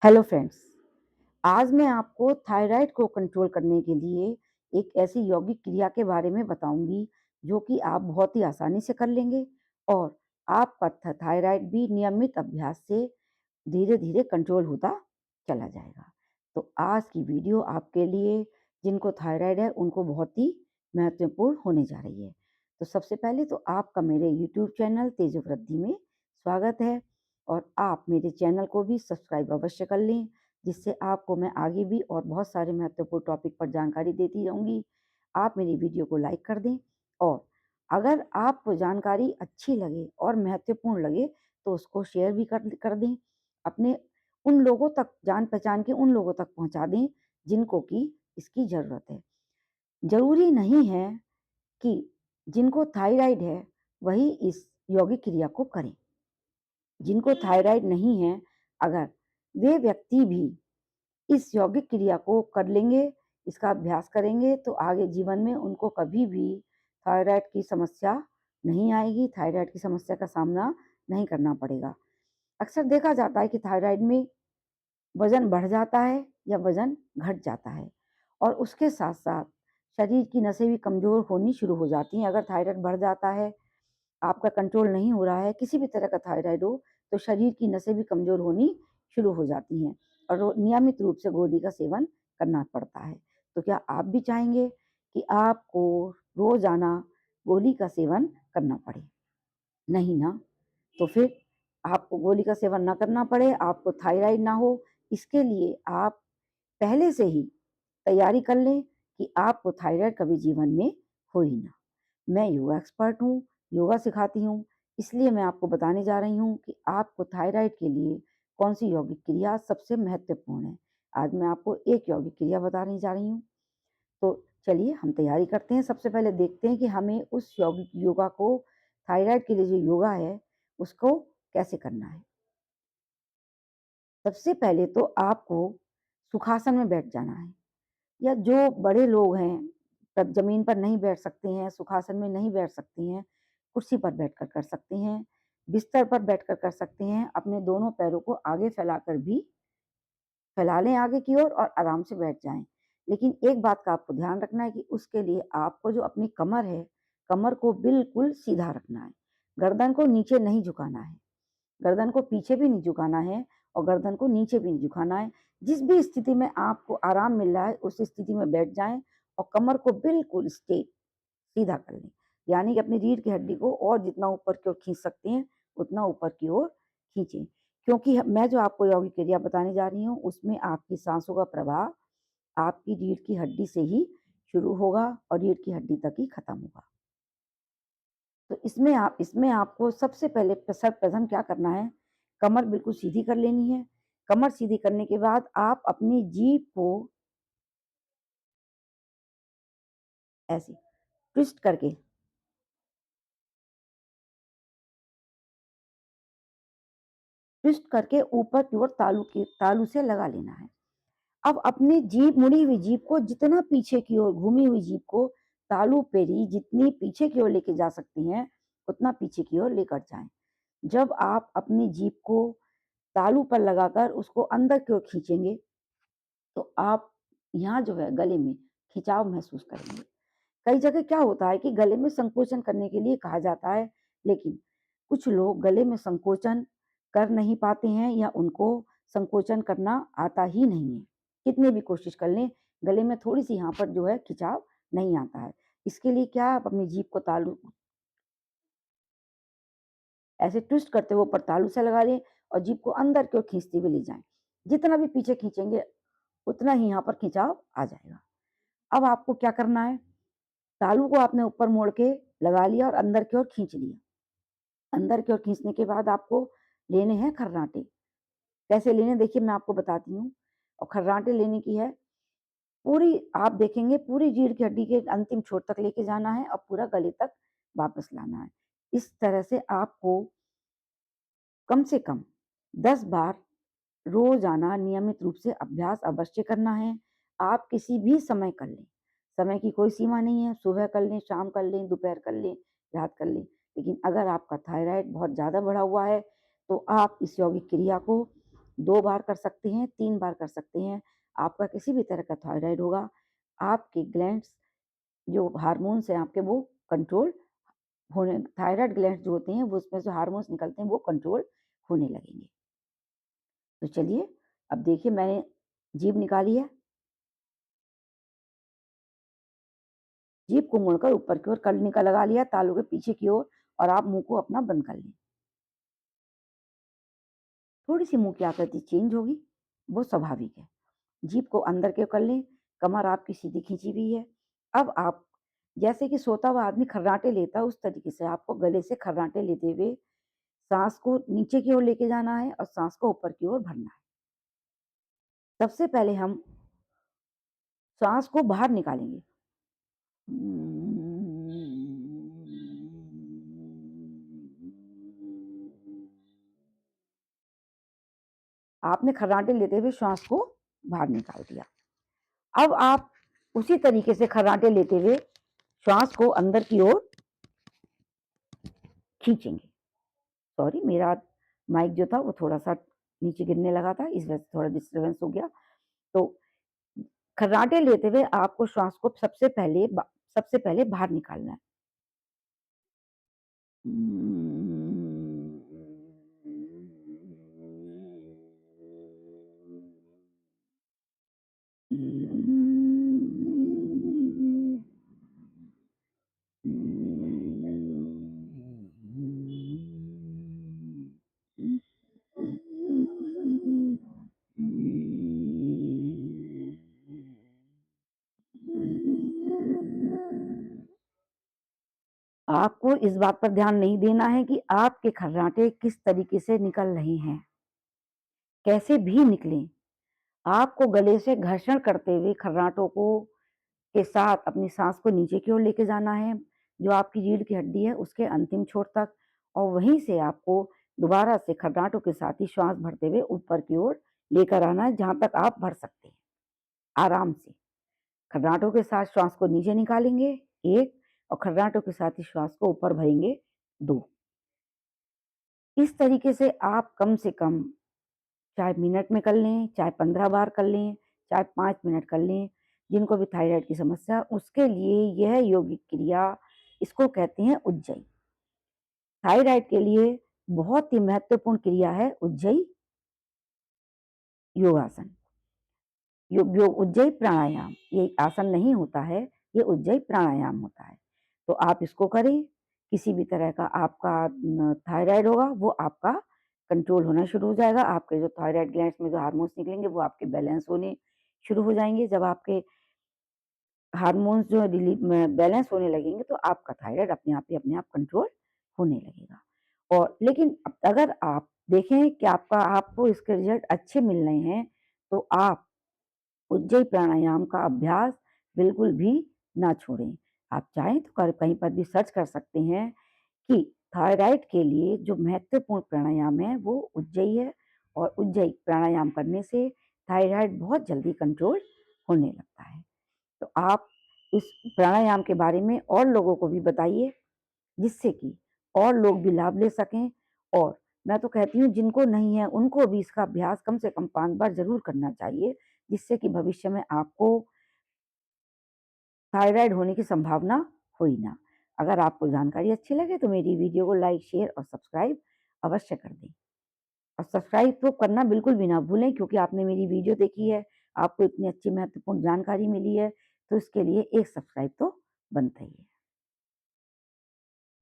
Hello friends. आज मैं आपको थायराइड को कंट्रोल करने के लिए एक ऐसी यौगिक क्रिया के बारे में बताऊंगी जो कि आप बहुत ही आसानी से कर लेंगे और आपका थायराइड भी नियमित अभ्यास से धीरे धीरे कंट्रोल होता चला जाएगा। तो आज की वीडियो आपके लिए जिनको थायराइड है उनको बहुत ही महत्वपूर्ण होने जा रही है। तो सबसे पहले तो आपका मेरे यूट्यूब चैनल तेजवृद्धि में स्वागत है और आप मेरे चैनल को भी सब्सक्राइब अवश्य कर लें, जिससे आपको मैं आगे भी और बहुत सारे महत्वपूर्ण टॉपिक पर जानकारी देती रहूँगी। आप मेरी वीडियो को लाइक कर दें और अगर आपको जानकारी अच्छी लगे और महत्वपूर्ण लगे तो उसको शेयर भी कर दें। अपने उन लोगों तक, जान पहचान के उन लोगों तक पहुँचा दें जिनको कि इसकी ज़रूरत है। ज़रूरी नहीं है कि जिनको थायराइड है वही इस यौगिक क्रिया को करें। जिनको थायराइड नहीं है, अगर वे व्यक्ति भी इस यौगिक क्रिया को कर लेंगे, इसका अभ्यास करेंगे तो आगे जीवन में उनको कभी भी थायराइड की समस्या नहीं आएगी, थायराइड की समस्या का सामना नहीं करना पड़ेगा। अक्सर देखा जाता है कि थायराइड में वज़न बढ़ जाता है या वज़न घट जाता है और उसके साथ-साथ शरीर की नसें भी कमज़ोर होनी शुरू हो जाती हैं। अगर थायराइड बढ़ जाता है, आपका कंट्रोल नहीं हो रहा है, किसी भी तरह का थायराइड हो, तो शरीर की नसें भी कमज़ोर होनी शुरू हो जाती हैं और नियमित रूप से गोली का सेवन करना पड़ता है। तो क्या आप भी चाहेंगे कि आपको रोज़ाना गोली का सेवन करना पड़े? नहीं ना? तो फिर आपको गोली का सेवन ना करना पड़े, आपको थायराइड ना हो, इसके लिए आप पहले से ही तैयारी कर लें कि आपको थायराइड कभी जीवन में हो ही ना। मैं योगा एक्सपर्ट हूँ, योगा सिखाती हूँ, इसलिए मैं आपको बताने जा रही हूँ कि आपको थायराइड के लिए कौन-सी यौगिक क्रिया सबसे महत्वपूर्ण है। आज मैं आपको एक यौगिक क्रिया बताने जा रही हूँ। तो चलिए हम तैयारी करते हैं। सबसे पहले देखते हैं कि हमें उस यौगिक योगा को, थायराइड के लिए जो योगा है, उसको कैसे करना है। सबसे पहले तो आपको सुखासन में बैठ जाना है या जो बड़े लोग हैं, तब ज़मीन पर नहीं बैठ सकते हैं, सुखासन में नहीं बैठ सकते हैं, कुर्सी पर बैठकर कर सकते हैं, बिस्तर पर बैठकर कर सकते हैं। अपने दोनों पैरों को आगे फैलाकर भी फैला लें आगे की ओर और आराम से बैठ जाएँ। लेकिन एक बात का आपको ध्यान रखना है कि उसके लिए आपको जो अपनी कमर है, कमर को बिल्कुल सीधा रखना है। गर्दन को नीचे नहीं झुकाना है, गर्दन को पीछे भी नहीं झुकाना है और गर्दन को नीचे भी नहीं झुकाना है। जिस भी स्थिति में आपको आराम मिल रहा है, उस स्थिति में बैठ जाएँ और कमर को बिल्कुल स्ट्रेट सीधा कर लें। यानी कि अपनी रीढ़ की हड्डी को और जितना ऊपर की ओर खींच सकते हैं, उतना ऊपर की ओर खींचें। क्योंकि मैं जो आपको यौगिक क्रिया बताने जा रही हूँ, उसमें आपकी साँसों का प्रवाह आपकी रीढ़ की हड्डी से ही शुरू होगा और रीढ़ की हड्डी तक ही खत्म होगा। तो इसमें आपको सबसे पहले सर्वप्रथम क्या करना है, कमर बिल्कुल सीधी कर लेनी है। कमर सीधी करने के बाद आप अपनी जीभ को ऐसे ट्विस्ट करके ऊपर की ओर तालू से लगा लेना है। अब अपनी जीभ, मुड़ी हुई जीभ को जितना पीछे की ओर, घूमी हुई जीभ को तालू पे ही जितनी पीछे की ओर लेके जा सकती हैं, उतना पीछे की ओर लेकर जाएँ। जब आप अपनी जीभ को तालू पर लगाकर उसको अंदर की ओर खींचेंगे, तो आप यहाँ जो है गले में खिंचाव महसूस करेंगे। कई जगह क्या होता है कि गले में संकोचन करने के लिए कहा जाता है, लेकिन कुछ लोग गले में संकोचन कर नहीं पाते हैं या उनको संकोचन करना आता ही नहीं है। कितनी भी कोशिश कर लें, गले में थोड़ी-सी यहाँ पर जो है खिंचाव नहीं आता है। इसके लिए क्या है, आप अपनी जीभ को तालू ऐसे ट्विस्ट करते हुए ऊपर तालू से लगा लें और जीभ को अंदर की ओर खींचते हुए ले जाएँ। जितना भी पीछे खींचेंगे, उतना ही यहाँ पर खिंचाव आ जाएगा। अब आपको क्या करना है, तालू को आपने ऊपर मोड़ के लगा लिया और अंदर की ओर खींच लिया। अंदर की ओर खींचने के बाद आपको लेने हैं खर्राटे। कैसे लेने देखिए मैं आपको बताती हूँ। और खर्राटे लेने की है, पूरी आप देखेंगे पूरी रीढ़ की हड्डी के अंतिम छोर तक लेके जाना है और पूरा गले तक वापस लाना है। इस तरह से आपको कम से कम 10 बार रोज़ाना नियमित रूप से अभ्यास अवश्य करना है। आप किसी भी समय कर लें, समय की कोई सीमा नहीं है, सुबह कर लें, शाम कर लें, दोपहर कर लें, रात कर लें। लेकिन अगर आपका थायराइड बहुत ज़्यादा बढ़ा हुआ है, तो आप इस यौगिक क्रिया को 2 बार कर सकते हैं, 3 बार कर सकते हैं। आपका किसी भी तरह का थायराइड होगा, आपके ग्लैंड्स जो हार्मोन्स हैं आपके वो कंट्रोल होने थायराइड ग्लैंड्स जो होते हैं वो उसमें जो हार्मोन्स निकलते हैं वो कंट्रोल होने लगेंगे। तो चलिए अब देखिए मैंने जीभ निकाली है। जीभ को मुड़कर ऊपर की ओर करनी का लगा लिया तालू के पीछे की ओर और आप मुँह को अपना बंद कर लें। थोड़ी-सी मुँह की आकृति चेंज होगी, वो स्वाभाविक है। जीभ को अंदर की ओर कर लें, कमर आपकी सीधी खींची हुई है। अब आप जैसे कि सोता हुआ आदमी खर्राटे लेता है, उस तरीके से आपको गले से खर्राटे लेते हुए साँस को नीचे की ओर लेके जाना है और साँस को ऊपर की ओर भरना है। सबसे पहले हम साँस को बाहर निकालेंगे। आपने खर्राटे लेते हुए श्वास को बाहर निकाल दिया। अब आप उसी तरीके से खर्राटे लेते हुए श्वास को अंदर की ओर खींचेंगे। सॉरी मेरा माइक जो था वो थोड़ा-सा नीचे गिरने लगा था, इस वजह से थोड़ा डिस्टर्बेंस हो गया। तो खर्राटे लेते हुए आपको श्वास को सबसे पहले बाहर निकालना है। आपको इस बात पर ध्यान नहीं देना है कि आपके खर्राटे किस तरीके से निकल रहे हैं, कैसे भी निकलें। आपको गले से घर्षण करते हुए खर्राटों को के साथ अपनी सांस को नीचे की ओर लेके जाना है, जो आपकी रीढ़ की हड्डी है उसके अंतिम छोर तक और वहीं से आपको दोबारा से खर्राटों के साथ ही श्वास भरते हुए ऊपर की ओर लेकर आना है, जहाँ तक आप भर सकते हैं, आराम से। खर्राटों के साथ श्वास को नीचे निकालेंगे 1 और खर्राटों के साथ ही श्वास को ऊपर भरेंगे 2। इस तरीके से आप कम से कम चाहे मिनट में कर लें, चाहे 15 बार कर लें, चाहे 5 मिनट कर लें, जिनको भी थायराइड की समस्या उसके लिए यह यौगिक क्रिया इसको कहते हैं उज्जयी। थायराइड के लिए बहुत ही महत्वपूर्ण क्रिया है उज्जयी योगासन। उज्जयी प्राणायाम, ये आसन नहीं होता है, ये उज्जयी प्राणायाम होता है। तो आप इसको करें, किसी भी तरह का आपका थायराइड होगा वो आपका कंट्रोल होना शुरू हो जाएगा। आपके जो थायराइड ग्लैंड्स में जो हार्मोन्स निकलेंगे वो आपके बैलेंस होने शुरू हो जाएँगे। जब आपके हार्मोन्स जो बैलेंस होने लगेंगे तो आपका थायराइड अपने आप कंट्रोल होने लगेगा। और लेकिन अगर आप देखें कि आपको इसके रिजल्ट अच्छे मिल रहे हैं, तो आप उज्जयी प्राणायाम का अभ्यास बिल्कुल भी ना छोड़ें। आप चाहें तो कहीं पर भी सर्च कर सकते हैं कि थायराइड के लिए जो महत्वपूर्ण प्राणायाम है वो उज्जयी है और उज्जयी प्राणायाम करने से थायराइड बहुत जल्दी कंट्रोल होने लगता है। तो आप इस प्राणायाम के बारे में और लोगों को भी बताइए, जिससे कि और लोग भी लाभ ले सकें और मैं तो कहती हूँ जिनको नहीं है उनको भी इसका अभ्यास कम से कम 5 बार ज़रूर करना चाहिए, जिससे कि भविष्य में आपको थायराइड होने की संभावना हो ही ना। अगर आपको जानकारी अच्छी लगे तो मेरी वीडियो को लाइक, शेयर और सब्सक्राइब अवश्य कर दें। और सब्सक्राइब तो करना बिल्कुल भी ना भूलें क्योंकि आपने मेरी वीडियो देखी है, आपको इतनी अच्छी महत्वपूर्ण जानकारी मिली है, तो इसके लिए एक सब्सक्राइब तो बनता ही है।